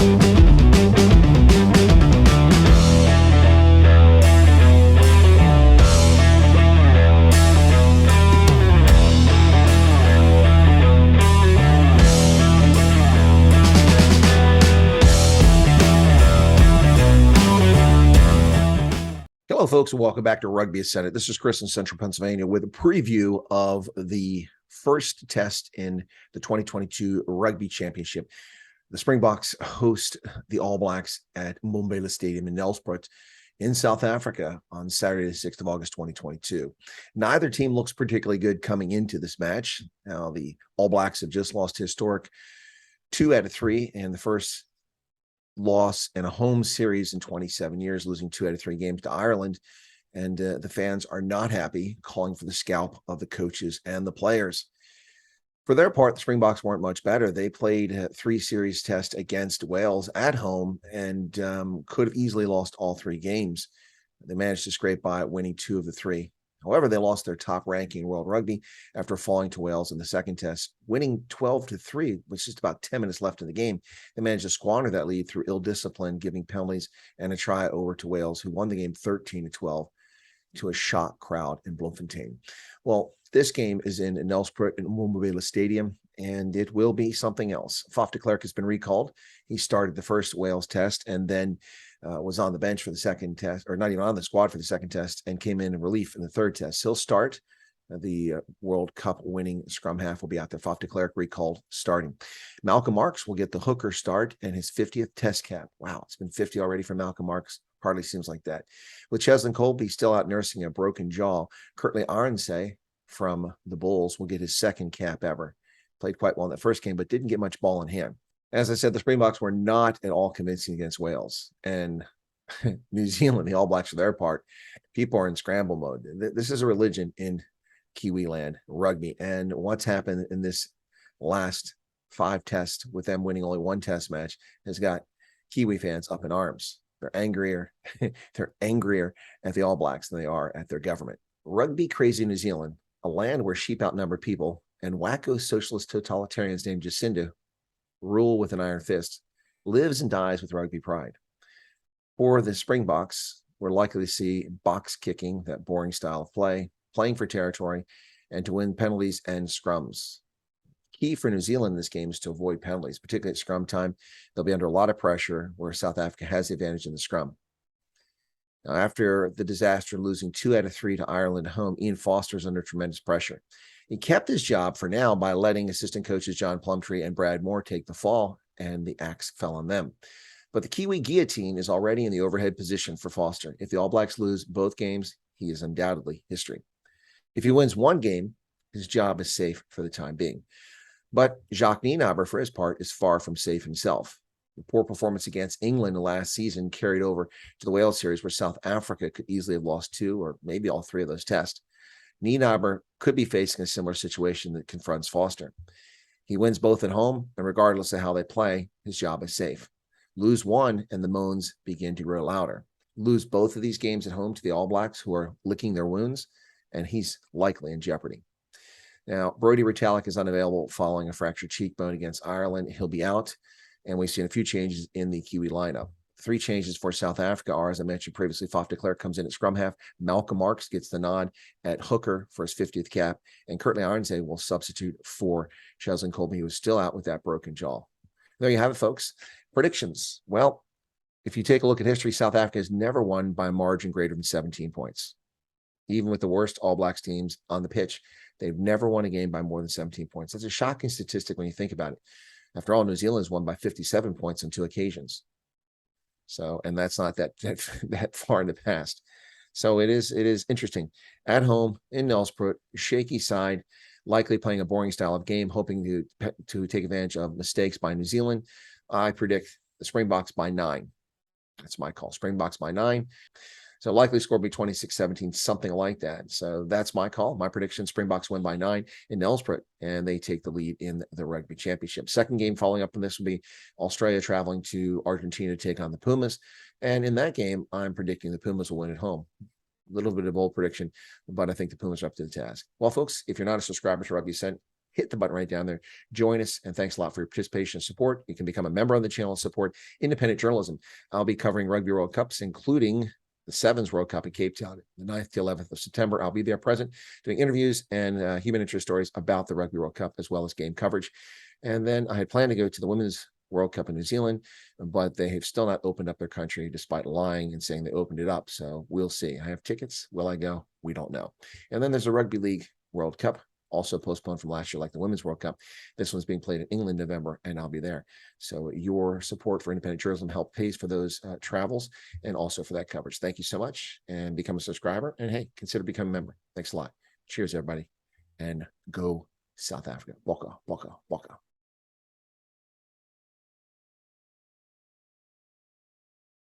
Hello, folks, and welcome back to Rugby Ascendant. This is Chris in Central Pennsylvania with a preview of the first test in the 2022 Rugby Championship. The Springboks host the All Blacks at Mbombela Stadium in Nelspruit in South Africa on Saturday, the 6th of August, 2022. Neither team looks particularly good coming into this match. Now, the All Blacks have just lost historic 2 out of 3 and the first loss in a home series in 27 years, losing 2 out of 3 games to Ireland. And the fans are not happy, calling for the scalp of the coaches and the players. For their part, the Springboks weren't much better. They played a 3-series test against Wales at home and could have easily lost all 3 games. They managed to scrape by, winning 2 of the 3. However, they lost their top ranking in World Rugby after falling to Wales in the second test, winning 12-3, with just about 10 minutes left in the game. They managed to squander that lead through ill discipline, giving penalties and a try over to Wales, who won the game 13-12 to a shocked crowd in Bloemfontein. Well, this game is in Nelspruit in Mbombela Stadium, and it will be something else. Faf de Klerk has been recalled. He started the first Wales test and then was on the bench for the second test, or not even on the squad for the second test, and came in relief in the third test. He'll start. The World Cup winning scrum half will be out there. Faf de Klerk recalled starting. Malcolm Marx will get the hooker start and his 50th test cap. Wow, it's been 50 already for Malcolm Marx. Hardly seems like that. With Cheslin Colby still out nursing a broken jaw, Kurtley Arnsey from the Bulls will get his second cap ever. Played quite well in that first game, but didn't get much ball in hand. As I said, the Springboks were not at all convincing against Wales. And New Zealand, the All Blacks for their part, people are in scramble mode. This is a religion in Kiwi land, rugby. And what's happened in this last 5 tests, with them winning only 1 test match, has got Kiwi fans up in arms. They're angrier. They're angrier at the All Blacks than they are at their government. Rugby crazy New Zealand, a land where sheep outnumber people, and wacko socialist totalitarians named Jacinda rule with an iron fist, lives and dies with rugby pride. For the Springboks, we're likely to see box kicking, that boring style of play, playing for territory, and to win penalties and scrums. Key for New Zealand in this game is to avoid penalties, particularly at scrum time. They'll be under a lot of pressure where South Africa has the advantage in the scrum. Now, after the disaster, losing 2 out of 3 to Ireland at home, Ian Foster is under tremendous pressure. He kept his job for now by letting assistant coaches John Plumtree and Brad Moore take the fall, and the axe fell on them. But the Kiwi guillotine is already in the overhead position for Foster. If the All Blacks lose both games, he is undoubtedly history. If he wins 1 game, his job is safe for the time being. But Jacques Nienaber, for his part, is far from safe himself. The poor performance against England last season carried over to the Wales series, where South Africa could easily have lost 2 or maybe all 3 of those tests. Nienaber could be facing a similar situation that confronts Foster. He wins both at home, and regardless of how they play, his job is safe. Lose 1, and the moans begin to grow louder. Lose both of these games at home to the All Blacks, who are licking their wounds, and he's likely in jeopardy. Now, Brodie Retallick is unavailable following a fractured cheekbone against Ireland. He'll be out, and we've seen a few changes in the Kiwi lineup. 3 changes for South Africa are, as I mentioned previously, Faf de Klerk comes in at scrum half. Malcolm Marx gets the nod at hooker for his 50th cap. And Kurtley Arnsey will substitute for Cheslin Colby, who is still out with that broken jaw. There you have it, folks. Predictions. Well, if you take a look at history, South Africa has never won by a margin greater than 17 points. Even with the worst All Blacks teams on the pitch, they've never won a game by more than 17 points. That's a shocking statistic when you think about it. After all, New Zealand has won by 57 points on 2 occasions. So, and that's not that far in the past. So it is interesting. At home in Nelspruit, shaky side, likely playing a boring style of game, hoping to take advantage of mistakes by New Zealand. I predict the Springboks by 9. That's my call. Springboks by 9. So likely score will be 26-17, something like that. So that's my call. My prediction, Springboks win by 9 in Nelspruit, and they take the lead in the Rugby Championship. Second game following up on this will be Australia traveling to Argentina to take on the Pumas. And in that game, I'm predicting the Pumas will win at home. A little bit of a bold prediction, but I think the Pumas are up to the task. Well, folks, if you're not a subscriber to Rugby Ascent, hit the button right down there. Join us, and thanks a lot for your participation and support. You can become a member of the channel and support independent journalism. I'll be covering Rugby World Cups, including the Sevens World Cup in Cape Town, the 9th to 11th of September. I'll be there present doing interviews and human interest stories about the Rugby World Cup, as well as game coverage. And then I had planned to go to the Women's World Cup in New Zealand, but they have still not opened up their country despite lying and saying they opened it up. So we'll see. I have tickets. Will I go? We don't know. And then there's a Rugby League World Cup, also postponed from last year, like the Women's World Cup. This one's being played in England in November, and I'll be there. So your support for independent journalism help pays for those travels and also for that coverage. Thank you so much, and become a subscriber. And hey, consider becoming a member. Thanks a lot. Cheers, everybody, and go South Africa. Boka, boka, boka.